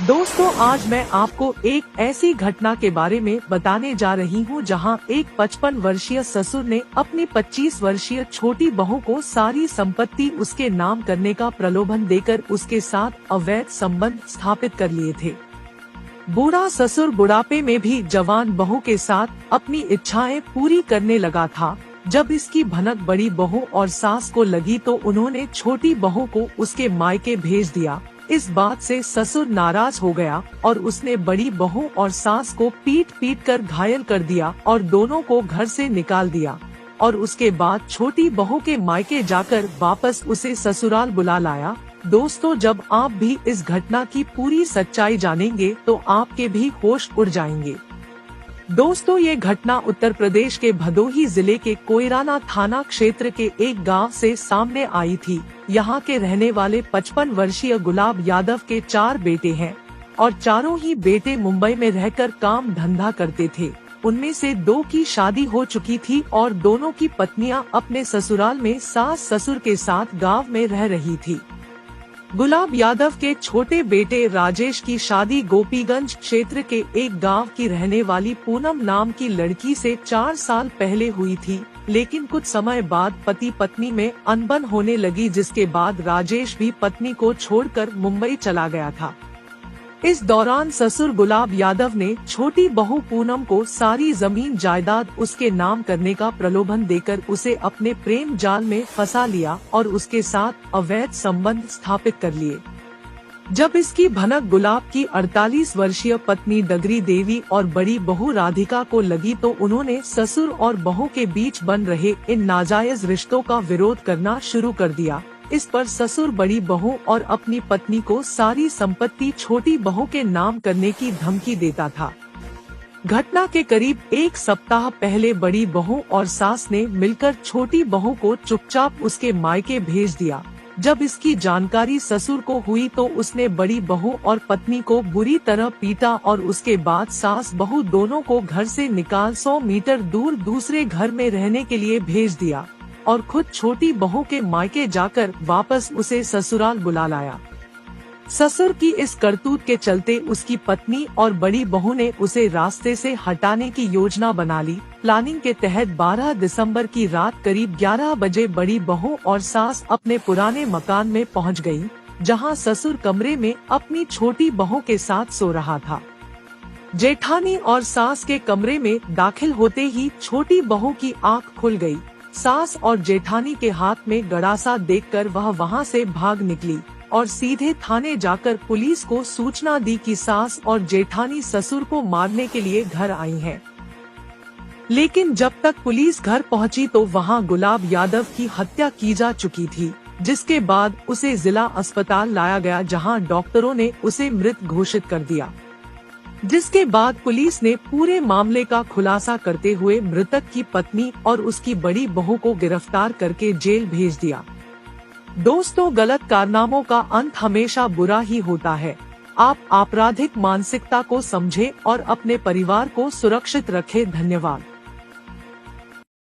दोस्तों, आज मैं आपको एक ऐसी घटना के बारे में बताने जा रही हूँ जहाँ एक 55 वर्षीय ससुर ने अपनी 25 वर्षीय छोटी बहू को सारी संपत्ति उसके नाम करने का प्रलोभन देकर उसके साथ अवैध संबंध स्थापित कर लिए थे। बूढ़ा ससुर बुढ़ापे में भी जवान बहू के साथ अपनी इच्छाएं पूरी करने लगा था। जब इसकी भनक बड़ी बहू और सास को लगी तो उन्होंने छोटी बहू को उसके मायके भेज दिया। इस बात से ससुर नाराज हो गया और उसने बड़ी बहू और सास को पीट पीट कर घायल कर दिया और दोनों को घर से निकाल दिया। और उसके बाद छोटी बहू के मायके जाकर वापस उसे ससुराल बुला लाया। दोस्तों, जब आप भी इस घटना की पूरी सच्चाई जानेंगे तो आपके भी होश उड़ जाएंगे। दोस्तों, ये घटना उत्तर प्रदेश के भदोही जिले के कोइराना थाना क्षेत्र के एक गांव से सामने आई थी। यहाँ के रहने वाले 55 वर्षीय गुलाब यादव के 4 बेटे हैं और चारों ही बेटे मुंबई में रहकर काम धंधा करते थे। उनमें से 2 की शादी हो चुकी थी और दोनों की पत्नियां अपने ससुराल में सास ससुर के साथ गाँव में रह रही थी। गुलाब यादव के छोटे बेटे राजेश की शादी गोपीगंज क्षेत्र के एक गांव की रहने वाली पूनम नाम की लड़की से 4 साल पहले हुई थी, लेकिन कुछ समय बाद पति पत्नी में अनबन होने लगी, जिसके बाद राजेश भी पत्नी को छोड़कर मुंबई चला गया था। इस दौरान ससुर गुलाब यादव ने छोटी बहू पूनम को सारी जमीन जायदाद उसके नाम करने का प्रलोभन देकर उसे अपने प्रेम जाल में फंसा लिया और उसके साथ अवैध संबंध स्थापित कर लिए। जब इसकी भनक गुलाब की 48 वर्षीय पत्नी डगरी देवी और बड़ी बहू राधिका को लगी तो उन्होंने ससुर और बहू के बीच बन रहे इन नाजायज रिश्तों का विरोध करना शुरू कर दिया। इस पर ससुर बड़ी बहू और अपनी पत्नी को सारी संपत्ति छोटी बहू के नाम करने की धमकी देता था। घटना के करीब 1 सप्ताह पहले बड़ी बहू और सास ने मिलकर छोटी बहू को चुपचाप उसके मायके भेज दिया। जब इसकी जानकारी ससुर को हुई तो उसने बड़ी बहू और पत्नी को बुरी तरह पीटा और उसके बाद सास बहू दोनों को घर से निकाल 100 मीटर दूर दूसरे घर में रहने के लिए भेज दिया और खुद छोटी बहू के मायके जाकर वापस उसे ससुराल बुला लाया। ससुर की इस करतूत के चलते उसकी पत्नी और बड़ी बहू ने उसे रास्ते से हटाने की योजना बना ली। प्लानिंग के तहत 12 दिसंबर की रात करीब 11 बजे बड़ी बहू और सास अपने पुराने मकान में पहुंच गयी, जहां ससुर कमरे में अपनी छोटी बहू के साथ सो रहा था। जेठानी और सास के कमरे में दाखिल होते ही छोटी बहू की आंख खुल गई। सास और जेठानी के हाथ में गड़ासा देखकर वह वहां से भाग निकली और सीधे थाने जाकर पुलिस को सूचना दी कि सास और जेठानी ससुर को मारने के लिए घर आई हैं। लेकिन जब तक पुलिस घर पहुंची तो वहां गुलाब यादव की हत्या की जा चुकी थी, जिसके बाद उसे जिला अस्पताल लाया गया, जहां डॉक्टरों ने उसे मृत घोषित कर दिया। जिसके बाद पुलिस ने पूरे मामले का खुलासा करते हुए मृतक की पत्नी और उसकी बड़ी बहू को गिरफ्तार करके जेल भेज दिया। दोस्तों, गलत कारनामों का अंत हमेशा बुरा ही होता है। आप आपराधिक मानसिकता को समझें और अपने परिवार को सुरक्षित रखें। धन्यवाद।